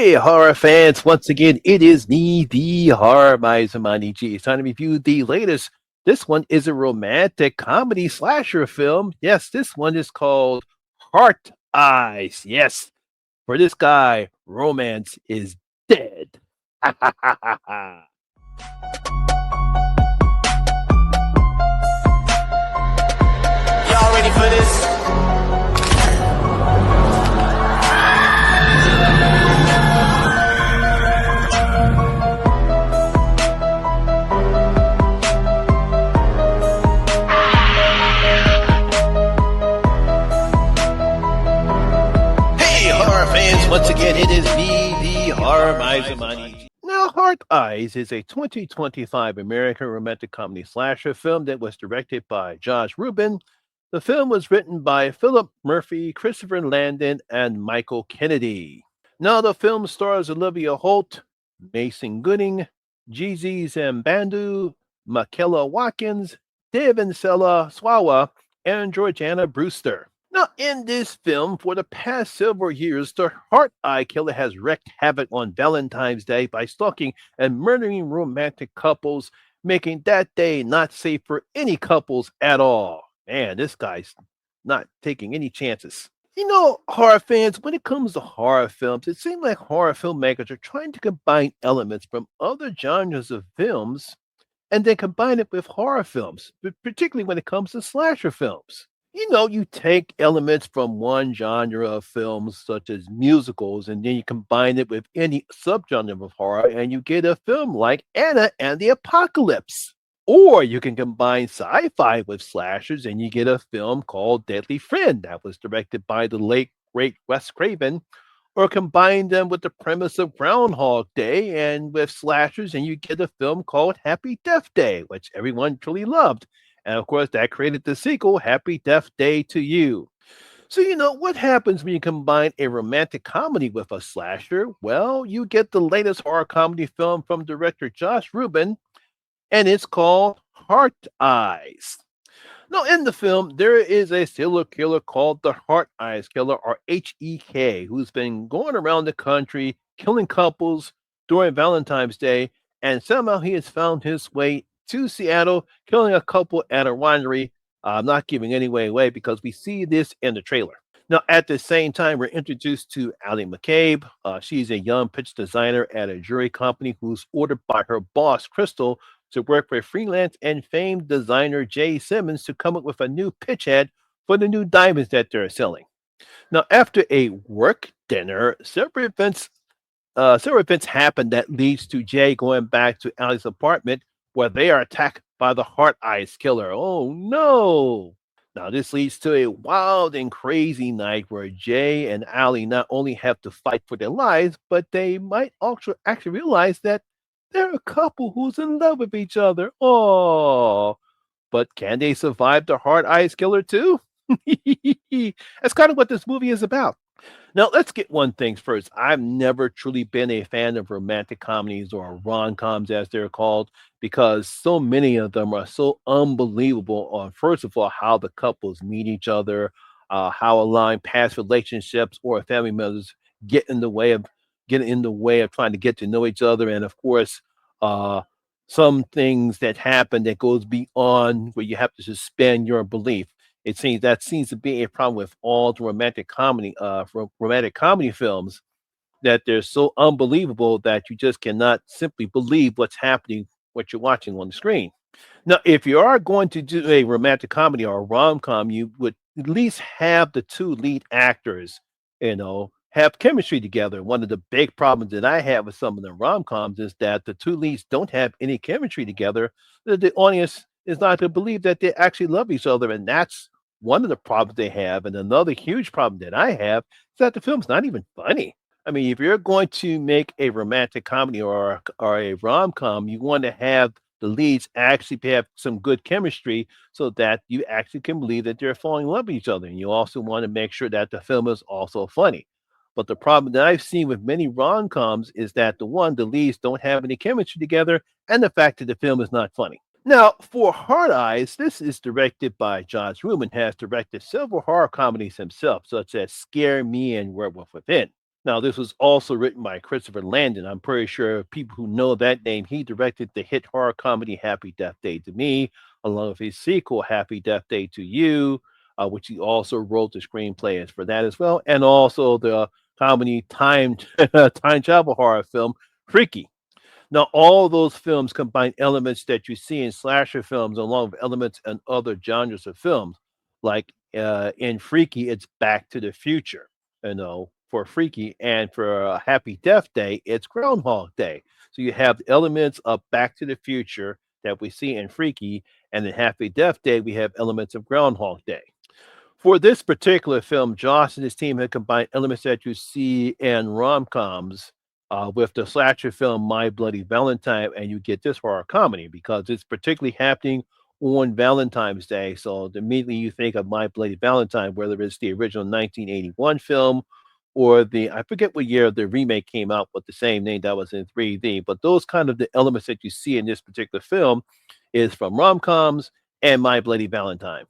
Hey, horror fans! Once again, it is me, the Horror Miser Money G. It's time to review the latest. This one is a romantic comedy slasher film. Yes, this one is called Heart Eyes. Yes, for this guy, romance is dead. Y'all ready for this? Hey, horror fans! Once again, it is me, the Horror Miser Money G. Now, Heart Eyes is a 2025 American romantic comedy slasher film that was directed by Josh Rubin. The film was written by Philip Murphy, Christopher Landon, and Michael Kennedy. Now, the film stars Olivia Holt, Mason Gooding, Jeezy Zambandu, Makela Watkins, Devin Sella Swawa, and Georgiana Brewster. Now, in this film, for the past several years, the Heart Eye Killer has wreaked havoc on Valentine's Day by stalking and murdering romantic couples, making that day not safe for any couples at all. Man, this guy's not taking any chances. Horror fans, when it comes to horror films, it seems like horror filmmakers are trying to combine elements from other genres of films and then combine it with horror films, particularly when it comes to slasher films. You take elements from one genre of films, such as musicals, and then you combine it with any subgenre of horror, and you get a film like Anna and the Apocalypse. Or you can combine sci fi with slashers, and you get a film called Deadly Friend that was directed by the late, great Wes Craven. Or combine them with the premise of Groundhog Day and with slashers, and you get a film called Happy Death Day, which everyone truly loved. And of course, that created the sequel, Happy Death Day to You. So, what happens when you combine a romantic comedy with a slasher? Well, you get the latest horror comedy film from director Josh Rubin, and it's called Heart Eyes. Now, in the film, there is a serial killer called the Heart Eyes Killer, or HEK, who's been going around the country killing couples during Valentine's Day, and somehow he has found his way to Seattle, killing a couple at a winery. I'm not giving any way away because we see this in the trailer. Now, at the same time, we're introduced to Allie McCabe. She's a young pitch designer at a jewelry company who's ordered by her boss, Crystal, to work for freelance and famed designer Jay Simmons to come up with a new pitch ad for the new diamonds that they're selling. Now, after a work dinner, several events happen that leads to Jay going back to Allie's apartment where they are attacked by the Heart Eyes Killer. Oh no! Now, this leads to a wild and crazy night where Jay and Allie not only have to fight for their lives, but they might also actually realize that they're a couple who's in love with each other. Oh, but can they survive the Heart Eyes Killer too? That's kind of what this movie is about. Now, let's get one thing first. I've never truly been a fan of romantic comedies or rom-coms, as they're called, because so many of them are so unbelievable on, first of all, how the couples meet each other, how allowing past relationships or family members get in the way of getting in the way of trying to get to know each other, and of course, uh, some things that happen that goes beyond where you have to suspend your belief. It seems to be a problem with all the romantic comedy films, that they're so unbelievable that you just cannot simply believe what's happening, what you're watching on the screen. Now, if you are going to do a romantic comedy or a rom com, you would at least have the two lead actors, have chemistry together. One of the big problems that I have with some of the rom coms is that the two leads don't have any chemistry together. That the audience is not to believe that they actually love each other. And that's one of the problems they have. And another huge problem that I have is that the film's not even funny. I mean, if you're going to make a romantic comedy or a rom com, you want to have the leads actually have some good chemistry so that you actually can believe that they're falling in love with each other. And you also want to make sure that the film is also funny. But the problem that I've seen with many rom coms is that the leads don't have any chemistry together, and the fact that the film is not funny. Now, for Hard Eyes, this is directed by Josh Rubin, has directed several horror comedies himself, such as Scare Me and Werewolf Within. Now, this was also written by Christopher Landon. I'm pretty sure people who know that name, he directed the hit horror comedy Happy Death Day to Me, along with his sequel, Happy Death Day to You, which he also wrote the screenplay for that as well, and also the comedy time travel horror film, Freaky. Now, all those films combine elements that you see in slasher films along with elements in other genres of films. Like in Freaky, it's Back to the Future, for Freaky. And for Happy Death Day, it's Groundhog Day. So you have elements of Back to the Future that we see in Freaky. And in Happy Death Day, we have elements of Groundhog Day. For this particular film, Joss and his team had combined elements that you see in rom-coms with the slasher film My Bloody Valentine, and you get this horror comedy because it's particularly happening on Valentine's Day. So immediately you think of My Bloody Valentine, whether it's the original 1981 film or I forget what year the remake came out with the same name that was in 3D, but those kind of the elements that you see in this particular film is from rom-coms and My Bloody Valentine.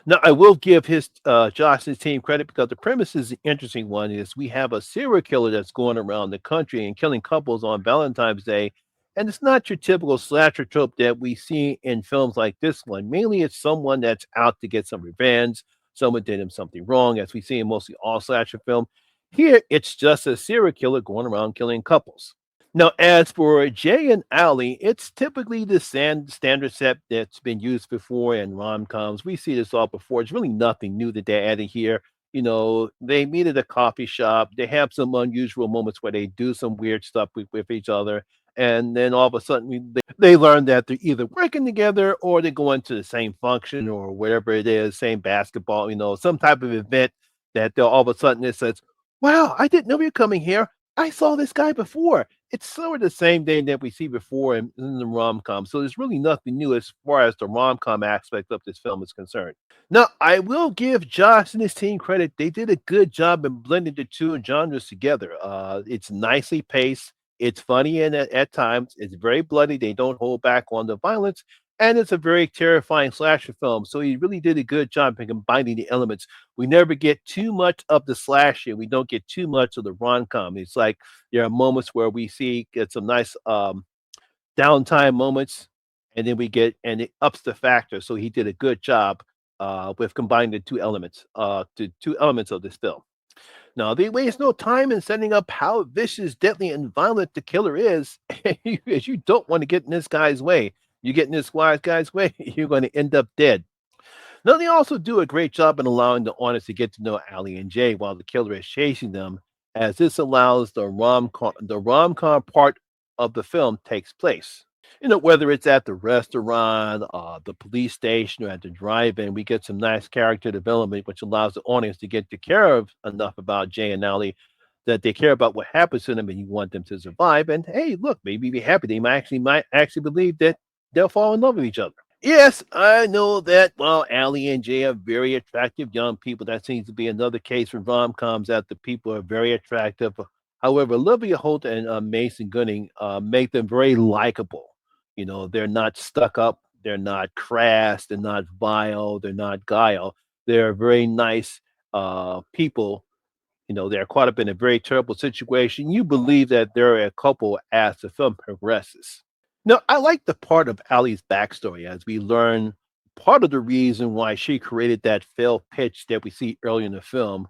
Now, I will give his Josh and his team credit because the premise is an interesting one. Is we have a serial killer that's going around the country and killing couples on Valentine's Day, and it's not your typical slasher trope that we see in films like this one. Mainly, it's someone that's out to get some revenge. Someone did him something wrong, as we see in mostly all slasher film. Here, it's just a serial killer going around killing couples. Now, as for Jay and Allie, it's typically the standard set that's been used before in rom-coms. We see this all before. It's really nothing new that they added here. They meet at a coffee shop. They have some unusual moments where they do some weird stuff with each other. And then all of a sudden, they learn that they're either working together or they're going to the same function or whatever it is, same basketball, some type of event that they'll all of a sudden it says, wow, I didn't know you were coming here. I saw this guy before. It's sort of the same thing that we see before in the rom-com. So there's really nothing new as far as the rom-com aspect of this film is concerned. Now, I will give Josh and his team credit. They did a good job in blending the two genres together. It's nicely paced. It's funny and at times. It's very bloody. They don't hold back on the violence. And it's a very terrifying slasher film. So he really did a good job in combining the elements. We never get too much of the slasher. We don't get too much of the rom-com. It's like there are moments where we get some nice downtime moments, and then and it ups the factor. So he did a good job with combining the two elements of this film. Now, they waste no time in setting up how vicious, deadly, and violent the killer is, as you don't want to get in this guy's way. You get in this wise guy's way, you're going to end up dead. Now, they also do a great job in allowing the audience to get to know Allie and Jay while the killer is chasing them, as this allows the rom com part of the film takes place. Whether it's at the restaurant, the police station, or at the drive-in, we get some nice character development, which allows the audience to get to care of enough about Jay and Allie that they care about what happens to them, and you want them to survive. And hey, look, maybe be happy. They might actually believe that they'll fall in love with each other. Yes, I know that while Allie and Jay are very attractive young people, that seems to be another case for rom-coms that the people are very attractive. However, Olivia Holt and Mason Gunning make them very likable. They're not stuck up, they're not crass, they're not vile, they're not guile. They're very nice people. They're caught up in a very terrible situation. You believe that they're a couple as the film progresses. No, I like the part of Allie's backstory as we learn part of the reason why she created that failed pitch that we see early in the film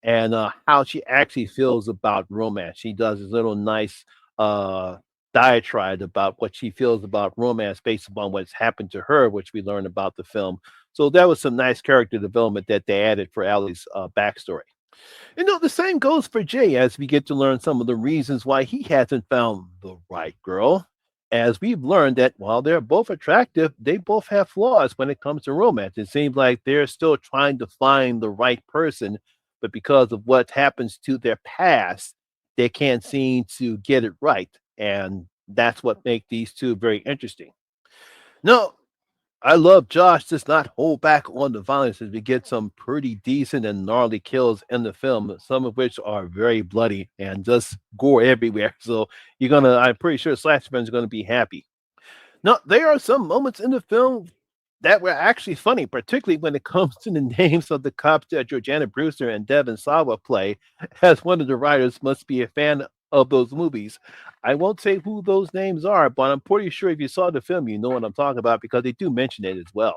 and how she actually feels about romance. She does this little nice uh, diatribe about what she feels about romance based upon what's happened to her, which we learn about the film. So that was some nice character development that they added for Allie's backstory. The same goes for Jay as we get to learn some of the reasons why he hasn't found the right girl. As we've learned that while they're both attractive, they both have flaws when it comes to romance. It seems like they're still trying to find the right person, but because of what happens to their past, they can't seem to get it right. And that's what makes these two very interesting. No, I love Josh does not hold back on the violence as we get some pretty decent and gnarly kills in the film, some of which are very bloody and just gore everywhere. So I'm pretty sure slash fans are gonna be happy. Now, there are some moments in the film that were actually funny, particularly when it comes to the names of the cops that Georgiana Brewster and Devon Sawa play, as one of the writers must be a fan of those movies. I won't say who those names are, but I'm pretty sure if you saw the film, you know what I'm talking about because they do mention it as well.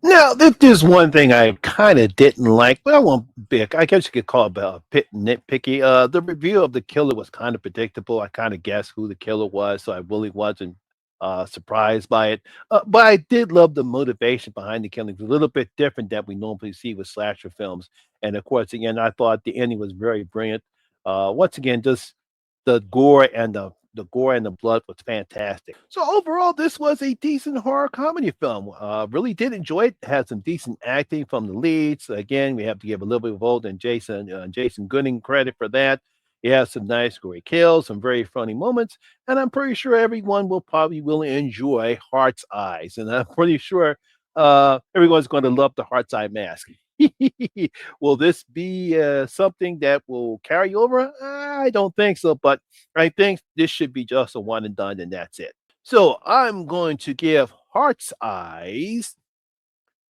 Now, if there's one thing I kind of didn't like, well, I won't pick. I guess you could call it a bit nitpicky. The review of the killer was kind of predictable. I kind of guessed who the killer was, so I really wasn't surprised by it. But I did love the motivation behind the killings. A little bit different that we normally see with slasher films. And of course, again, I thought the ending was very brilliant. Once again, just the gore and the blood was fantastic. So overall, this was a decent horror comedy film. Really did enjoy it. Had some decent acting from the leads. Again, we have to give a little bit of Old and Jason Gooding credit for that. He has some nice gory kills, some very funny moments, and I'm pretty sure everyone will probably really enjoy Heart's Eyes. And I'm pretty sure everyone's going to love the Heart's Eye mask. Will this be something that will carry over? I don't think so, but I think this should be just a one and done, and that's it. So I'm going to give Heart's Eyes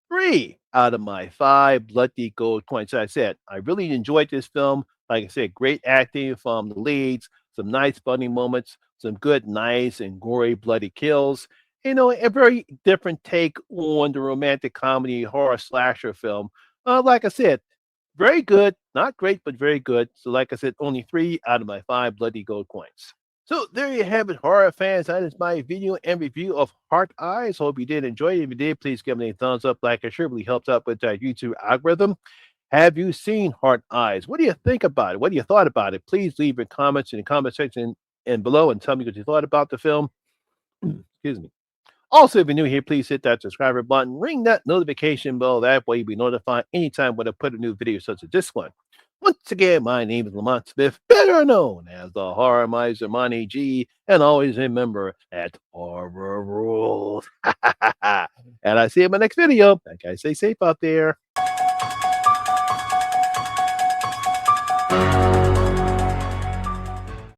3 out of my 5 bloody gold coins. I said I really enjoyed this film. Like I said, great acting from the leads, some nice funny moments, some good, nice and gory, bloody kills. A very different take on the romantic comedy horror slasher film. Like I said, very good, not great, but very good. So, like I said, only 3 out of my 5 bloody gold coins. So there you have it, horror fans. That is my video and review of Heart Eyes. Hope you did enjoy it. If you did, please give me a thumbs up. Like it sure really helps out with that YouTube algorithm. Have you seen Heart Eyes? What do you think about it? What do you thought about it? Please leave your comments in the comment section and below and tell me what you thought about the film. Excuse me. Also, if you're new here, please hit that subscriber button, ring that notification bell. That way you'll be notified anytime when I put a new video such as this one. Once again, my name is Lamont Smith, better known as the Horror Miser Monty G, and always remember that horror rules. And I see you in my next video. That guy, stay safe out there.